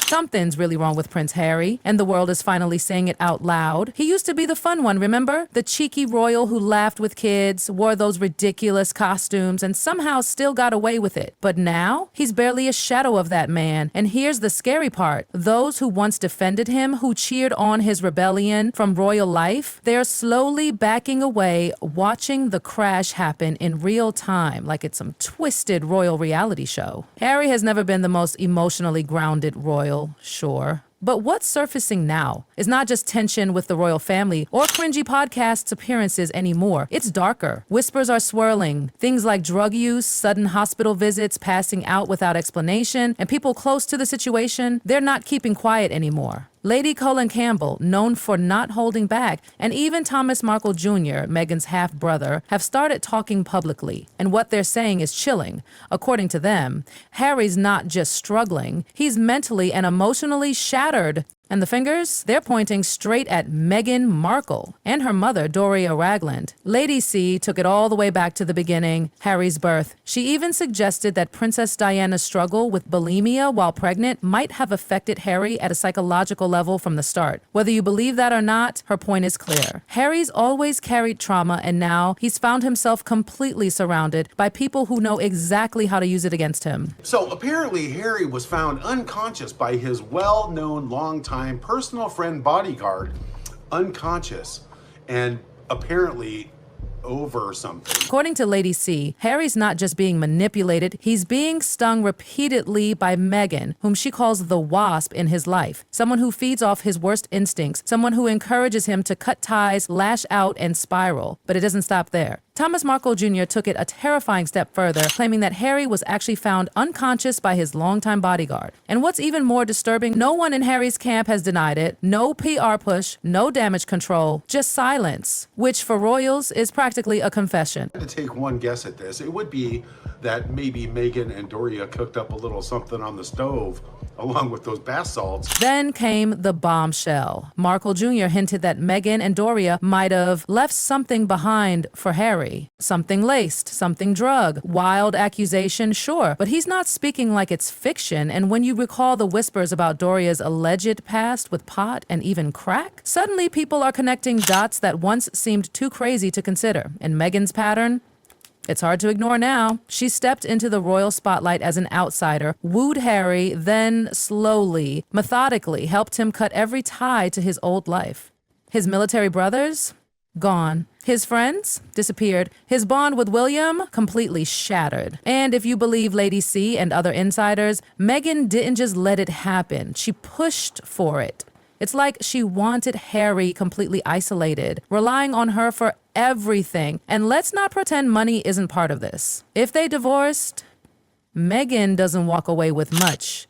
Something's really wrong with Prince Harry, and the world is finally saying it out loud. He used to be the fun one, remember? The cheeky royal who laughed with kids, wore those ridiculous costumes, and somehow still got away with it. But now, he's barely a shadow of that man. And here's the scary part. Those who once defended him, who cheered on his rebellion from royal life, they're slowly backing away, watching the crash happen in real time, like it's some twisted royal reality show. Harry has never been the most emotionally grounded royal, sure. But what's surfacing now is not just tension with the royal family or cringy podcasts appearances anymore. It's darker. Whispers are swirling. Things like drug use, sudden hospital visits, passing out without explanation, and people close to the situation, they're not keeping quiet anymore. Lady Colin Campbell, known for not holding back, and even Thomas Markle Jr., Meghan's half-brother, have started talking publicly. And what they're saying is chilling. According to them, Harry's not just struggling, he's mentally and emotionally shattered. And the fingers? They're pointing straight at Meghan Markle and her mother, Doria Ragland. Lady C took it all the way back to the beginning, Harry's birth. She even suggested that Princess Diana's struggle with bulimia while pregnant might have affected Harry at a psychological level from the start. Whether you believe that or not, her point is clear. Harry's always carried trauma, and now he's found himself completely surrounded by people who know exactly how to use it against him. So apparently Harry was found unconscious by his well-known longtime personal friend bodyguard, unconscious and apparently over something. According to Lady C, Harry's not just being manipulated, he's being stung repeatedly by Meghan, whom she calls the wasp in his life. Someone who feeds off his worst instincts, someone who encourages him to cut ties, lash out, and spiral. But it doesn't stop there. Thomas Markle Jr. took it a terrifying step further, claiming that Harry was actually found unconscious by his longtime bodyguard. And what's even more disturbing, no one in Harry's camp has denied it. No PR push, no damage control, just silence, which for royals is practically a confession. To take one guess at this, it would be that maybe Meghan and Doria cooked up a little something on the stove along with those bath salts. Then came the bombshell. Markle Jr. hinted that Meghan and Doria might have left something behind for Harry. Something laced, something drug. Wild accusation, sure, but he's not speaking like it's fiction. And when you recall the whispers about Doria's alleged past with pot and even crack, suddenly people are connecting dots that once seemed too crazy to consider. And Meghans Pattern? It's hard to ignore now. She stepped into the royal spotlight as an outsider, wooed Harry, then slowly, methodically helped him cut every tie to his old life. His military brothers? Gone. His friends? Disappeared. His bond with William? Completely shattered. And if you believe Lady C and other insiders, Meghan didn't just let it happen. She pushed for it. It's like she wanted Harry completely isolated, relying on her for everything. And let's not pretend money isn't part of this. If they divorced, Meghan doesn't walk away with much.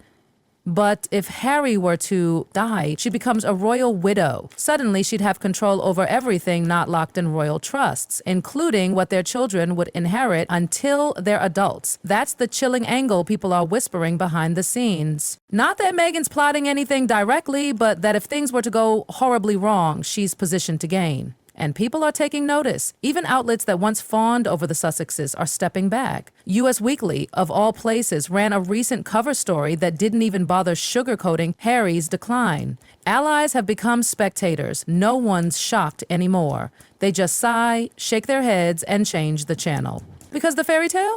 But if Harry were to die, she becomes a royal widow. Suddenly, she'd have control over everything not locked in royal trusts, including what their children would inherit until they're adults. That's the chilling angle people are whispering behind the scenes. Not that Meghan's plotting anything directly, but that if things were to go horribly wrong, she's positioned to gain. And people are taking notice. Even outlets that once fawned over the Sussexes are stepping back. US Weekly, of all places, ran a recent cover story that didn't even bother sugarcoating Harry's decline. Allies have become spectators. No one's shocked anymore. They just sigh, shake their heads, and change the channel. Because the fairy tale?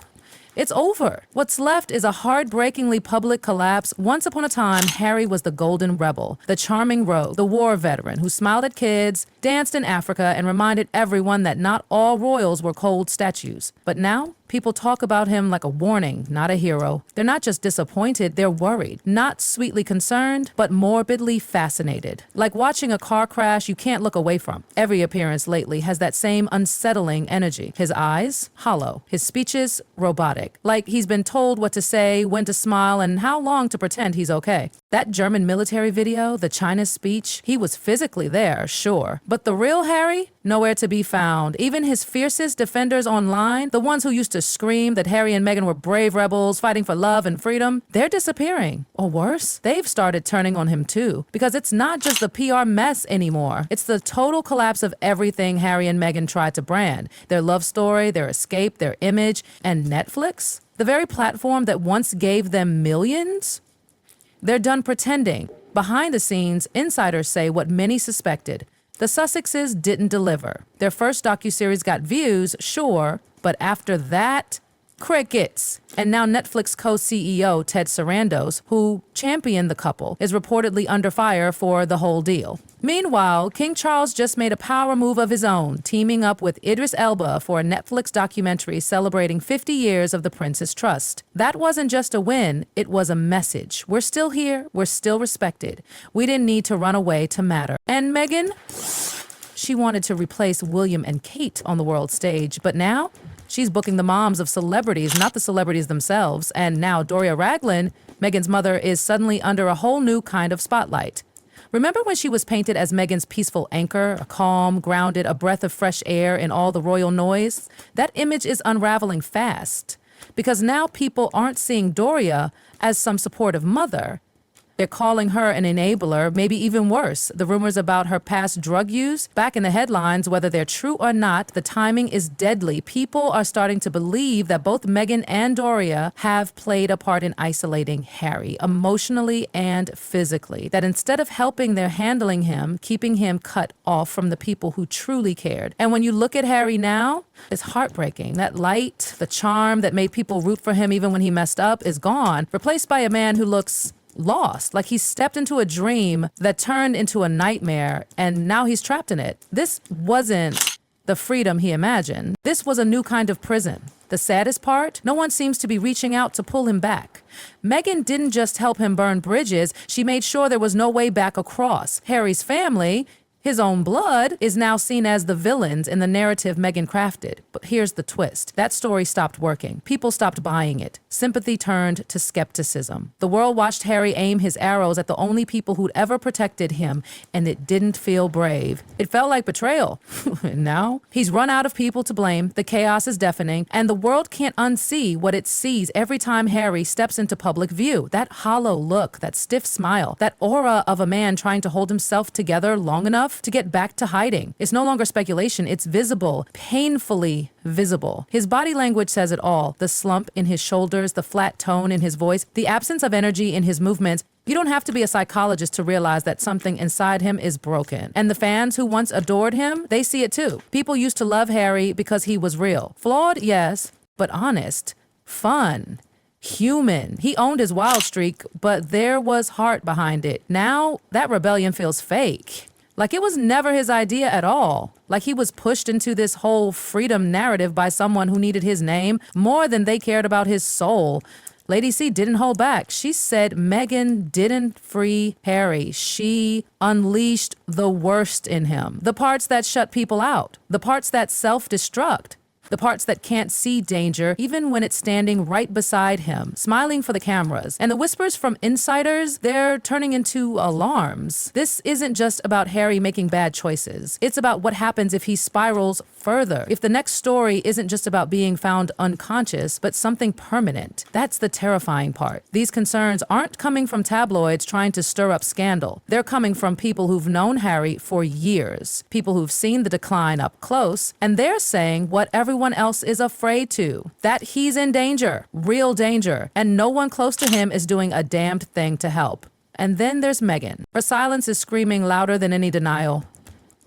It's over. What's left is a heartbreakingly public collapse. Once upon a time, Harry was the golden rebel, the charming rogue, the war veteran who smiled at kids, danced in Africa, and reminded everyone that not all royals were cold statues. But now, people talk about him like a warning, not a hero. They're not just disappointed, they're worried. Not sweetly concerned, but morbidly fascinated. Like watching a car crash you can't look away from. Every appearance lately has that same unsettling energy. His eyes, hollow. His speeches, robotic. Like he's been told what to say, when to smile, and how long to pretend he's okay. That German military video, the China speech, he was physically there, sure. But the real Harry? Nowhere to be found. Even his fiercest defenders online, the ones who used to scream that Harry and Meghan were brave rebels fighting for love and freedom, they're disappearing. Or worse, they've started turning on him too. Because it's not just the PR mess anymore. It's the total collapse of everything Harry and Meghan tried to brand. Their love story, their escape, their image, and Netflix? The very platform that once gave them millions? They're done pretending. Behind the scenes, insiders say what many suspected. The Sussexes didn't deliver. Their first docuseries got views, sure, but after that, crickets. And now Netflix co-CEO Ted Sarandos, who championed the couple, is reportedly under fire for the whole deal. Meanwhile, King Charles just made a power move of his own, teaming up with Idris Elba for a Netflix documentary celebrating 50 years of the Prince's trust. That wasn't just a win, it was a message. We're still here, we're still respected. We didn't need to run away to matter. And Meghan? She wanted to replace William and Kate on the world stage, but now she's booking the moms of celebrities, not the celebrities themselves. And now Doria Ragland, Meghan's mother, is suddenly under a whole new kind of spotlight. Remember when she was painted as Meghan's peaceful anchor, a calm, grounded, a breath of fresh air in all the royal noise? That image is unraveling fast, because now people aren't seeing Doria as some supportive mother. They're calling her an enabler, maybe even worse. The rumors about her past drug use, back in the headlines, whether they're true or not, the timing is deadly. People are starting to believe that both Meghan and Doria have played a part in isolating Harry, emotionally and physically. That instead of helping, they're handling him, keeping him cut off from the people who truly cared. And when you look at Harry now, it's heartbreaking. That light, the charm that made people root for him even when he messed up is gone, replaced by a man who looks lost, like he stepped into a dream that turned into a nightmare, and now he's trapped in it. This wasn't the freedom he imagined. This was a new kind of prison. The saddest part, no one seems to be reaching out to pull him back. Meghan didn't just help him burn bridges, she made sure there was no way back across. Harry's family, his own blood, is now seen as the villains in the narrative Meghan crafted. But here's the twist. That story stopped working. People stopped buying it. Sympathy turned to skepticism. The world watched Harry aim his arrows at the only people who'd ever protected him, and it didn't feel brave. It felt like betrayal. And now, he's run out of people to blame, the chaos is deafening, and the world can't unsee what it sees every time Harry steps into public view. That hollow look, that stiff smile, that aura of a man trying to hold himself together long enough to get back to hiding. It's no longer speculation, it's visible, painfully visible. His body language says it all. The slump in his shoulders, the flat tone in his voice, the absence of energy in his movements. You don't have to be a psychologist to realize that something inside him is broken. And the fans who once adored him, they see it too. People used to love Harry because he was real. Flawed, yes, but honest, fun, human. He owned his wild streak, but there was heart behind it. Now, that rebellion feels fake. Like it was never his idea at all. Like he was pushed into this whole freedom narrative by someone who needed his name more than they cared about his soul. Lady C didn't hold back. She said Meghan didn't free Harry. She unleashed the worst in him. The parts that shut people out. The parts that self-destruct. The parts that can't see danger, even when it's standing right beside him, smiling for the cameras. And the whispers from insiders, they're turning into alarms. This isn't just about Harry making bad choices. It's about what happens if he spirals further. If the next story isn't just about being found unconscious, but something permanent. That's the terrifying part. These concerns aren't coming from tabloids trying to stir up scandal. They're coming from people who've known Harry for years, people who've seen the decline up close, and they're saying what everyone else is afraid to, that he's in danger, real danger, and no one close to him is doing a damned thing to help. And then there's Meghan. Her silence is screaming louder than any denial.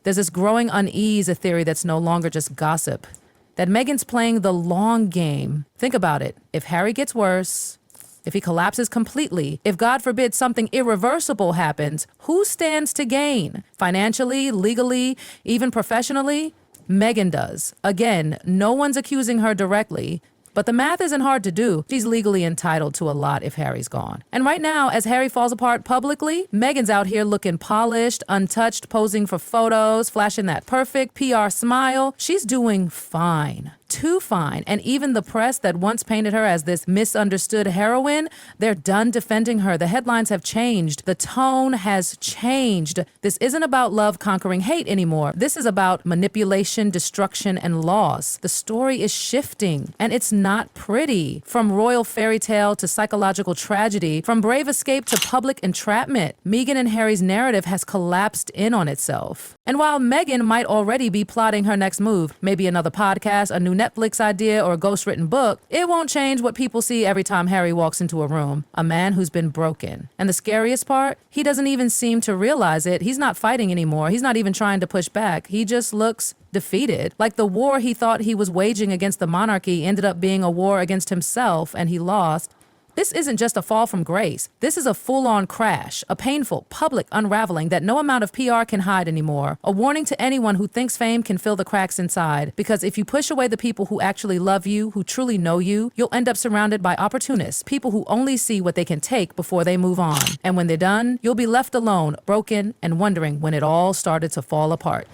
There's this growing unease, a theory that's no longer just gossip, that Meghan's playing the long game. Think about it. If Harry gets worse, if he collapses completely, if God forbid something irreversible happens, who stands to gain? Financially, legally, even professionally? Meghan does. Again, no one's accusing her directly, but the math isn't hard to do. She's legally entitled to a lot if Harry's gone. And right now, as Harry falls apart publicly, Meghan's out here looking polished, untouched, posing for photos, flashing that perfect PR smile. She's doing fine. Too fine. And even the press that once painted her as this misunderstood heroine, they're done defending her. The headlines have changed. The tone has changed. This isn't about love conquering hate anymore. This is about manipulation, destruction, and loss. The story is shifting, and it's not pretty. From royal fairy tale to psychological tragedy, from brave escape to public entrapment, Meghan and Harry's narrative has collapsed in on itself. And while Meghan might already be plotting her next move, maybe another podcast, a new Netflix idea or a ghostwritten book, it won't change what people see every time Harry walks into a room. A man who's been broken. And the scariest part, he doesn't even seem to realize it. He's not fighting anymore. He's not even trying to push back. He just looks defeated. Like the war he thought he was waging against the monarchy ended up being a war against himself, and he lost. This isn't just a fall from grace. This is a full-on crash, a painful, public unraveling that no amount of PR can hide anymore. A warning to anyone who thinks fame can fill the cracks inside. Because if you push away the people who actually love you, who truly know you, you'll end up surrounded by opportunists, people who only see what they can take before they move on. And when they're done, you'll be left alone, broken, and wondering when it all started to fall apart.